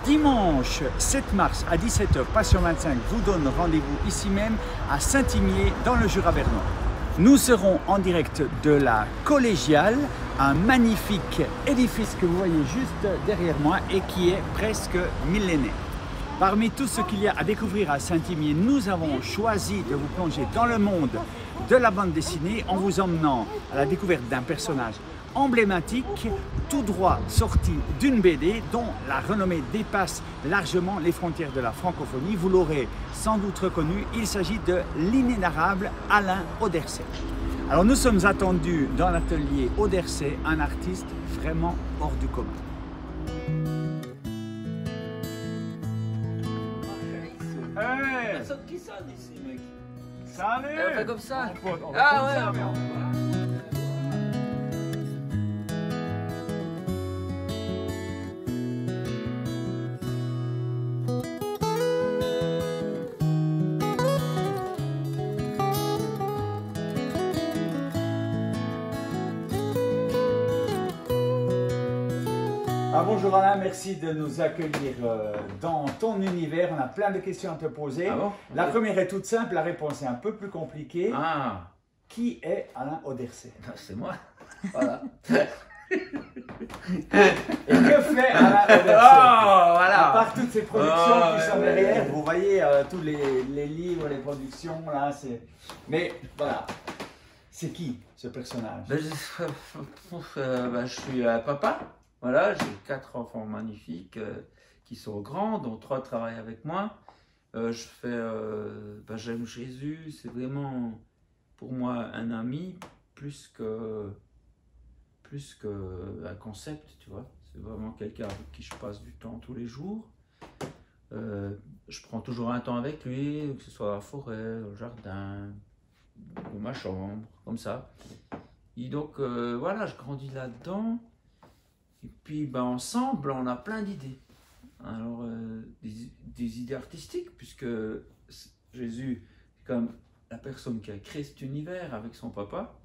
Dimanche 7 mars à 17 h, Passion 25 vous donne rendez-vous ici même à Saint-Imier dans le Jura bernois. Nous serons en direct de la Collégiale, un magnifique édifice que vous voyez juste derrière moi et qui est presque millénaire. Parmi tout ce qu'il y a à découvrir à Saint-Imier, nous avons choisi de vous plonger dans le monde de la bande dessinée en vous emmenant à la découverte d'un personnage emblématique, tout droit sorti d'une BD dont la renommée dépasse largement les frontières de la francophonie. Vous l'aurez sans doute reconnu, il s'agit de l'inénarrable Alain Auderset. Alors nous sommes attendus dans l'atelier Auderset, un artiste vraiment hors du commun. Hey, personne qui sonne ici, mec. salut! On fait comme ça. On fait Ah comme ouais, ça, mais bonjour Alain, merci de nous accueillir dans ton univers. On a plein de questions à te poser. Ah bon? La première est toute simple, la réponse est un peu plus compliquée. Ah, Qui est Alain Auderset? c'est moi. Voilà. Et que fait Alain Auderset? Oh, voilà. À part toutes ces productions Oh, qui sont ouais, derrière, ouais. vous voyez tous les livres, les productions, là, c'est... Mais voilà, c'est qui ce personnage? Je suis papa. Voilà, j'ai 4 enfants magnifiques qui sont grands, dont 3 travaillent avec moi. J'aime Jésus, c'est vraiment pour moi un ami plus que un concept, tu vois. C'est vraiment quelqu'un avec qui je passe du temps tous les jours. Je prends toujours un temps avec lui, que ce soit à la forêt, au jardin, ou ma chambre, comme ça. Et donc voilà, je grandis là-dedans. Et puis ensemble, on a plein d'idées. Alors, des idées artistiques, puisque Jésus, c'est comme la personne qui a créé cet univers avec son papa.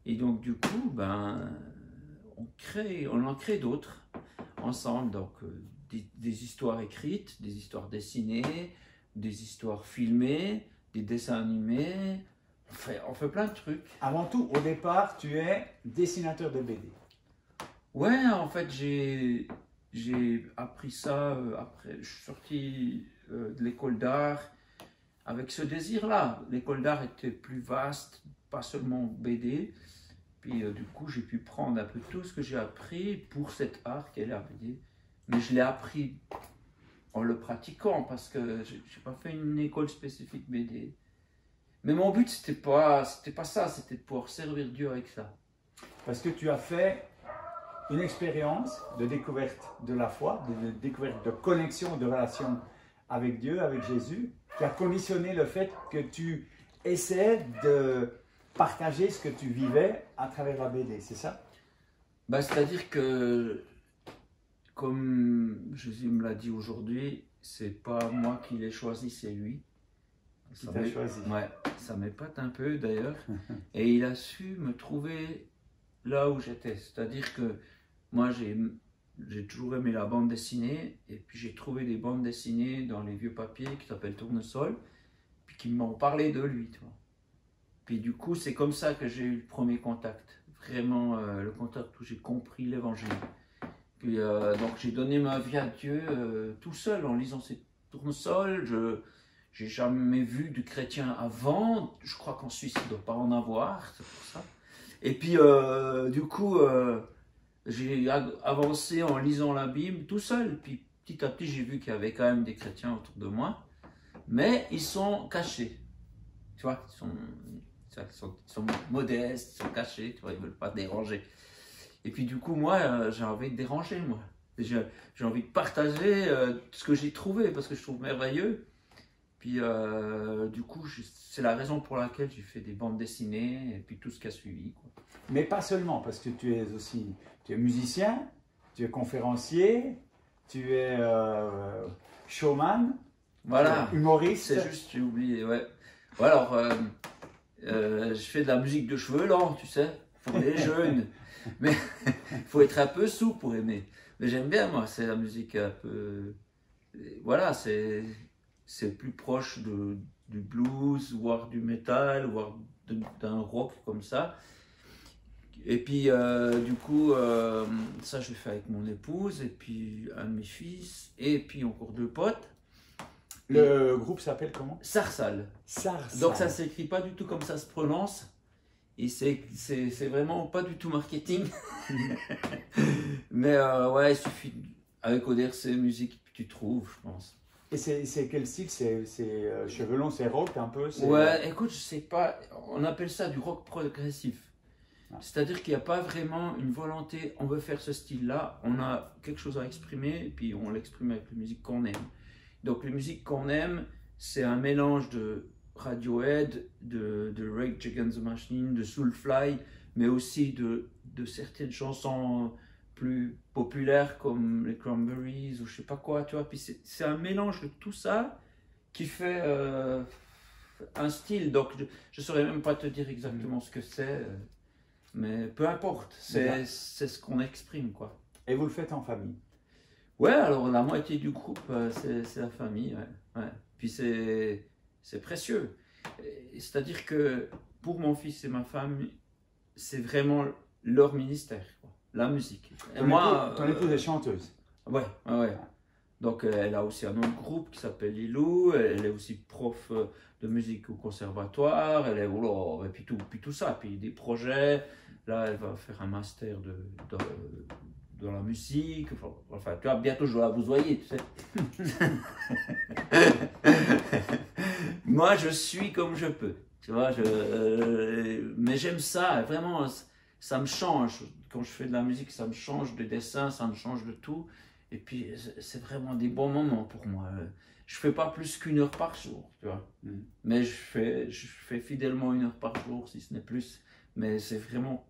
Et donc, du coup, on en crée d'autres ensemble. Donc, des histoires écrites, des histoires dessinées, des histoires filmées, des dessins animés. On fait plein de trucs. Avant tout, au départ, tu es dessinateur de BD. Ouais, en fait, j'ai appris ça après. Je suis sorti de l'école d'art avec ce désir-là. L'école d'art était plus vaste, pas seulement BD. Puis du coup, j'ai pu prendre un peu tout ce que j'ai appris pour cet art qu'est la BD. Mais je l'ai appris en le pratiquant parce que je n'ai pas fait une école spécifique BD. Mais mon but, c'était pas ça, c'était de pouvoir servir Dieu avec ça. Parce que tu as fait une expérience de découverte de la foi, de découverte de connexion, de relation avec Dieu, avec Jésus, qui a conditionné le fait que tu essaies de partager ce que tu vivais à travers la BD, c'est ça? C'est-à-dire que, comme Jésus me l'a dit aujourd'hui, c'est pas moi qui l'ai choisi, c'est lui. Qui t'a choisi. Ouais, ça m'épate un peu d'ailleurs. Et il a su me trouver là où j'étais. C'est-à-dire que moi, j'ai toujours aimé la bande dessinée, et puis j'ai trouvé des bandes dessinées dans les vieux papiers qui s'appellent Tournesol, puis qui m'ont parlé de lui, tu vois. Puis du coup, c'est comme ça que j'ai eu le premier contact, vraiment le contact où j'ai compris l'évangile. Puis donc j'ai donné ma vie à Dieu tout seul en lisant ces Tournesols. J'ai jamais vu de chrétien avant, je crois qu'en Suisse il ne doit pas en avoir, c'est pour ça. Et puis du coup, j'ai avancé en lisant la Bible tout seul. Puis petit à petit, j'ai vu qu'il y avait quand même des chrétiens autour de moi. Mais ils sont cachés. Tu vois, ils sont modestes, ils sont cachés, tu vois, ils ne veulent pas déranger. Et puis du coup, moi, j'ai envie de déranger, moi. J'ai envie de partager ce que j'ai trouvé, parce que je trouve merveilleux. Puis du coup, c'est la raison pour laquelle j'ai fait des bandes dessinées, et puis tout ce qui a suivi, quoi. Mais pas seulement, parce que tu es musicien, tu es conférencier, tu es showman, Voilà, humoriste. c'est juste, j'ai oublié, ouais. Bon, alors, je fais de la musique de cheveux lents, tu sais, pour les jeunes. Mais il faut être un peu souple pour aimer. Mais j'aime bien, moi, c'est la musique un peu... Voilà, c'est plus proche du blues, voire du metal, voire d'un rock comme ça. Et puis, du coup, ça, je le fais avec mon épouse, et puis un de mes fils, et puis encore 2 potes. Le groupe s'appelle comment? Sarsal. Sarsal. Donc, ça ne s'écrit pas du tout comme ça se prononce. Et c'est vraiment pas du tout marketing. Mais ouais, il suffit, avec ODRC Musique, tu trouves, je pense. Et c'est quel style? C'est cheveux longs, c'est rock un peu? Ouais, écoute, je sais pas, on appelle ça du rock progressif. Ah. C'est-à-dire qu'il n'y a pas vraiment une volonté, on veut faire ce style-là, on a quelque chose à exprimer, et puis on l'exprime avec la musique qu'on aime. Donc les musiques qu'on aime, c'est un mélange de Radiohead, de Rage Against the Machine, de Soulfly, mais aussi de certaines chansons plus populaires comme les Cranberries ou je sais pas quoi, tu vois. Puis c'est un mélange de tout ça qui fait un style. Donc je saurais même pas te dire exactement ce que c'est, mais peu importe, c'est ce qu'on exprime, quoi. Et vous le faites en famille? Ouais, alors la moitié du groupe, c'est la famille, ouais. Puis c'est précieux. C'est-à-dire que pour mon fils et ma femme, c'est vraiment leur ministère, quoi, la musique. Et moi, ton épouse est chanteuse. Ouais. Donc elle a aussi un autre groupe qui s'appelle Lilou. Elle est aussi prof de musique au conservatoire. Elle est et puis tout ça, puis des projets. Là, elle va faire un master dans la musique. Enfin, tu vois, bientôt je vais la vous voyez, tu sais. Moi, je suis comme je peux, tu vois. Mais j'aime ça, vraiment, ça me change. Quand je fais de la musique, ça me change de dessin, ça me change de tout. Et puis, c'est vraiment des bons moments pour moi. Je fais pas plus qu'1 heure par jour, tu vois. Mais je fais fidèlement 1 heure par jour, si ce n'est plus. Mais c'est vraiment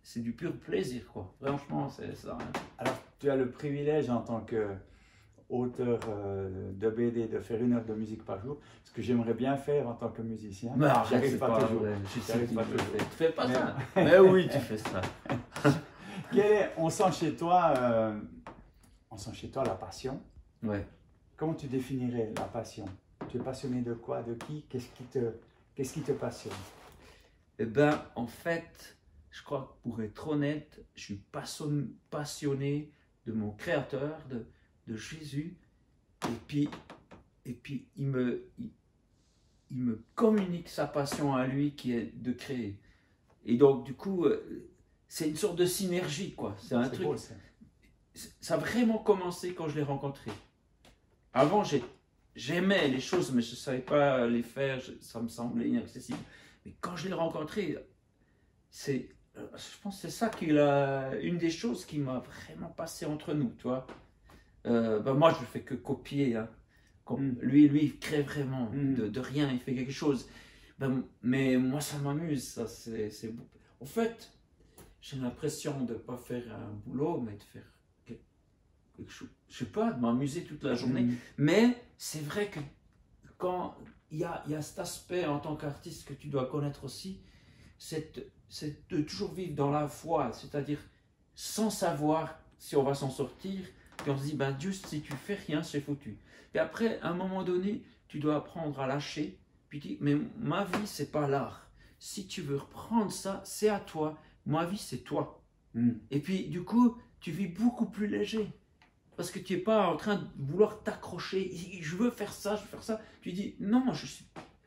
c'est du pur plaisir, quoi. Franchement, c'est ça. Alors, tu as le privilège en tant que auteur de BD de faire 1 heure de musique par jour, ce que j'aimerais bien faire en tant que musicien. Mais j'arrive pas toujours. Tu fais pas ça. Mais oui, tu fais ça. On sent chez toi la passion. Ouais. Comment tu définirais la passion? Tu es passionné de quoi? De qui? Qu'est-ce qui te passionne? Eh ben, en fait, je crois que pour être honnête, je suis passionné de mon Créateur, de Jésus, et puis il me communique sa passion à lui qui est de créer. Et donc du coup, c'est une sorte de synergie, quoi. C'est un truc. Beau, ça a vraiment commencé quand je l'ai rencontré. Avant, j'aimais les choses, mais je ne savais pas les faire, ça me semblait inaccessible. Mais quand je l'ai rencontré, je pense que c'est ça une des choses qui m'a vraiment passé entre nous, tu vois. Moi, je ne fais que copier. Hein. Lui, il crée vraiment de rien, il fait quelque chose. Mais moi, ça m'amuse. Ça, c'est beau. En fait, j'ai l'impression de ne pas faire un boulot, mais de faire quelque chose. Je ne sais pas, de m'amuser toute la journée. Mais c'est vrai que quand il y a cet aspect en tant qu'artiste que tu dois connaître aussi, c'est de toujours vivre dans la foi, c'est-à-dire sans savoir si on va s'en sortir. Puis on se dit, Dieu, si tu fais rien, c'est foutu. Et après, à un moment donné, tu dois apprendre à lâcher. Puis tu dis, mais ma vie, c'est pas l'art. Si tu veux reprendre ça, c'est à toi. Ma vie, c'est toi. Et puis, du coup, tu vis beaucoup plus léger. Parce que tu n'es pas en train de vouloir t'accrocher. Je veux faire ça, je veux faire ça. Tu dis, non, je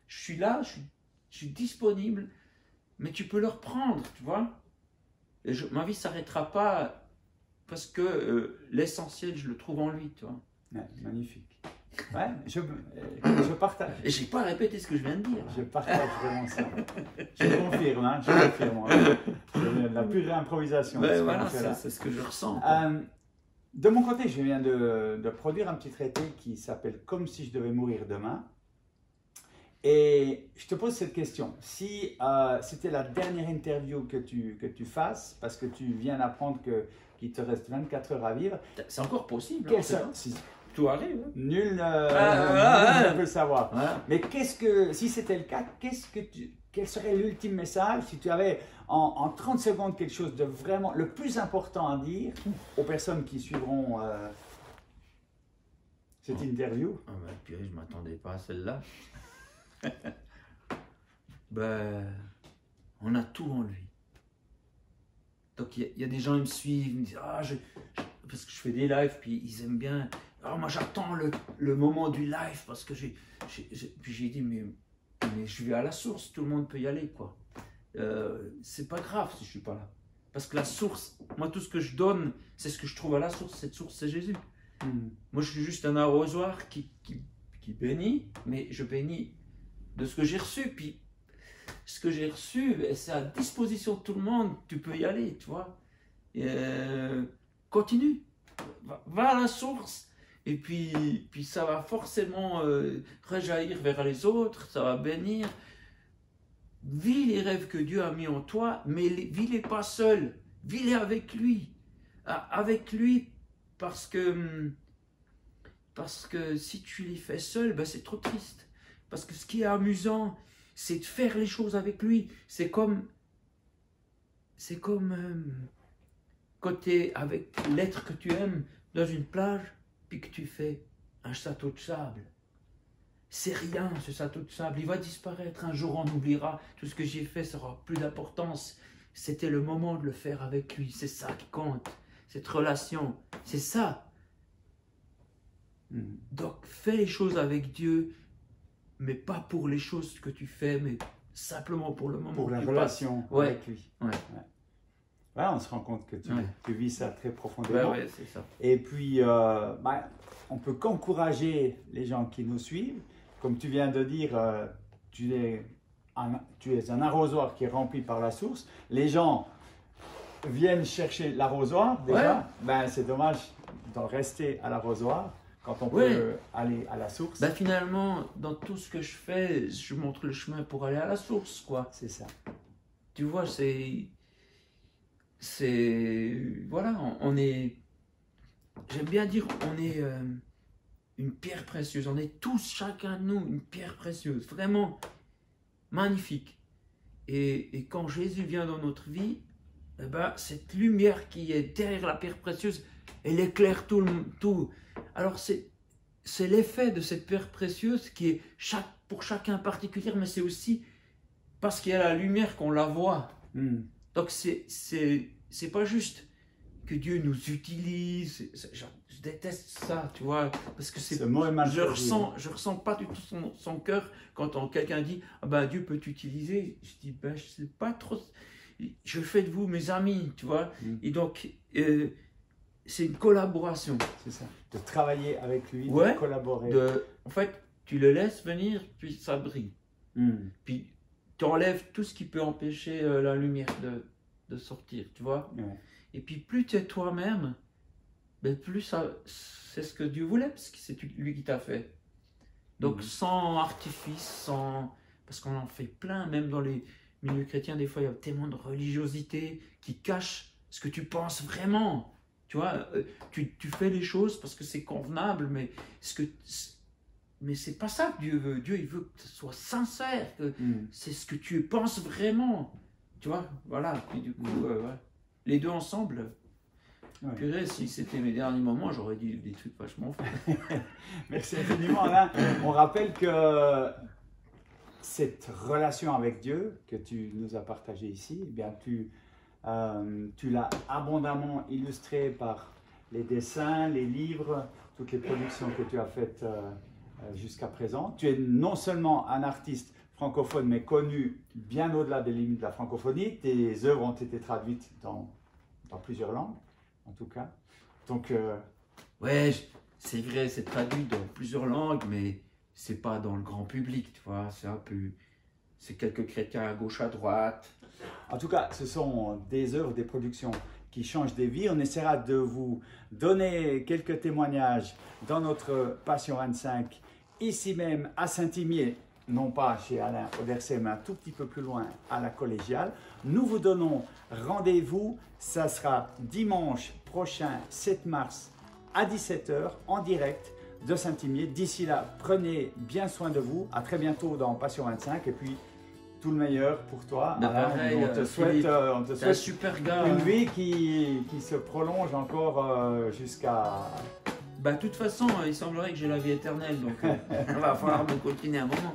suis là, je suis disponible. Mais tu peux le reprendre, tu vois. Et ma vie ne s'arrêtera pas parce que l'essentiel, je le trouve en lui, tu vois. Ouais, magnifique. Ouais, je partage. Et je n'ai pas répété ce que je viens de dire. Je partage vraiment ça. Je confirme, hein, je confirme. La pure improvisation. Ben voilà, c'est ce que je ressens. De mon côté, je viens de produire un petit traité qui s'appelle « Comme si je devais mourir demain ». Et je te pose cette question. Si c'était la dernière interview que tu fasses, parce que tu viens d'apprendre qu'il te reste 24 heures à vivre. C'est encore possible. Tout arrive. Hein. Nul ne peut le savoir. Voilà. Mais si c'était le cas, quel serait l'ultime message si tu avais en 30 secondes quelque chose de vraiment le plus important à dire aux personnes qui suivront cette interview? Ah ben, purée, je ne m'attendais pas à celle-là. Ben, on a tout en lui. Donc il y a des gens qui me suivent, ils me disent parce que je fais des lives, puis ils aiment bien. Alors moi j'attends le moment du live parce que puis j'ai dit mais je vais à la source, tout le monde peut y aller quoi. C'est pas grave si je suis pas là, parce que la source, moi tout ce que je donne, c'est ce que je trouve à la source. Cette source c'est Jésus. Moi je suis juste un arrosoir qui bénit, mais je bénis de ce que j'ai reçu, puis ce que j'ai reçu, c'est à disposition de tout le monde, tu peux y aller, tu vois. Continue, va à la source, et puis ça va forcément rejaillir vers les autres, ça va bénir. Vis les rêves que Dieu a mis en toi, mais vis-les pas seul, vis-les avec lui. Avec lui, parce que si tu les fais seul, ben c'est trop triste. Parce que ce qui est amusant, c'est de faire les choses avec lui. C'est comme quand tu es avec l'être que tu aimes dans une plage, puis que tu fais un château de sable. C'est rien, ce château de sable. Il va disparaître. Un jour, on oubliera. Tout ce que j'ai fait, ça aura plus d'importance. C'était le moment de le faire avec lui. C'est ça qui compte. Cette relation, c'est ça. Donc, fais les choses avec Dieu, mais pas pour les choses que tu fais, mais simplement pour le moment. Pour la relation avec lui. Ouais. Ouais, on se rend compte que tu vis ça très profondément. Ouais, c'est ça. Et puis, on peut qu'encourager les gens qui nous suivent. Comme tu viens de dire, tu es un arrosoir qui est rempli par la source. Les gens viennent chercher l'arrosoir déjà. Ouais. C'est dommage d'en rester à l'arrosoir quand on peut aller à la source. Finalement, dans tout ce que je fais, je montre le chemin pour aller à la source, quoi. C'est ça. Tu vois, voilà, on est, j'aime bien dire, on est une pierre précieuse. On est tous, chacun de nous, une pierre précieuse, vraiment magnifique. Et quand Jésus vient dans notre vie, cette lumière qui est derrière la pierre précieuse, elle éclaire tout. Alors c'est l'effet de cette pierre précieuse qui est pour chacun particulière, mais c'est aussi parce qu'il y a la lumière qu'on la voit. Donc c'est pas juste que Dieu nous utilise. Je déteste ça, tu vois, parce que je ressens pas du tout son cœur quand quelqu'un dit Dieu peut t'utiliser. Je dis je sais pas trop. Je fais de vous mes amis, tu vois. Et donc c'est une collaboration. C'est ça. De travailler avec lui, de collaborer. En fait, tu le laisses venir, puis ça brille. Puis tu enlèves tout ce qui peut empêcher la lumière de sortir, tu vois. Et puis plus tu es toi-même, plus c'est ce que Dieu voulait, parce que c'est lui qui t'a fait. Donc sans artifice, parce qu'on en fait plein, même dans les milieux chrétiens, des fois il y a tellement de religiosité qui cache ce que tu penses vraiment. Tu vois, tu fais les choses parce que c'est convenable, mais c'est pas ça que Dieu veut. Dieu, il veut que ce soit sincère, que c'est ce que tu penses vraiment. Tu vois, voilà. Et du coup, les deux ensemble, purée, si c'était mes derniers moments, j'aurais dit des trucs vachement fous. Merci infiniment, Alain. On rappelle que cette relation avec Dieu que tu nous as partagée ici, tu l'as abondamment illustré par les dessins, les livres, toutes les productions que tu as faites jusqu'à présent. Tu es non seulement un artiste francophone, mais connu bien au-delà des limites de la francophonie. Tes œuvres ont été traduites dans plusieurs langues, en tout cas. Donc, c'est vrai, c'est traduit dans plusieurs langues, mais c'est pas dans le grand public, tu vois. C'est quelques chrétiens à gauche, à droite. En tout cas, ce sont des œuvres, des productions qui changent des vies. On essaiera de vous donner quelques témoignages dans notre Passion 25, ici même à Saint-Imier, non pas chez Alain Auderset, mais un tout petit peu plus loin à la Collégiale. Nous vous donnons rendez-vous, ça sera dimanche prochain, 7 mars à 17 h en direct de Saint-Imier. D'ici là, prenez bien soin de vous. À très bientôt dans Passion 25 et puis tout le meilleur pour toi. Ben, Alain. pareil, On te souhaite, T'es un super gars. une Hein. vie qui se prolonge encore jusqu'à... Bah, de toute façon, il semblerait que j'ai la vie éternelle, donc il va falloir me continuer un moment.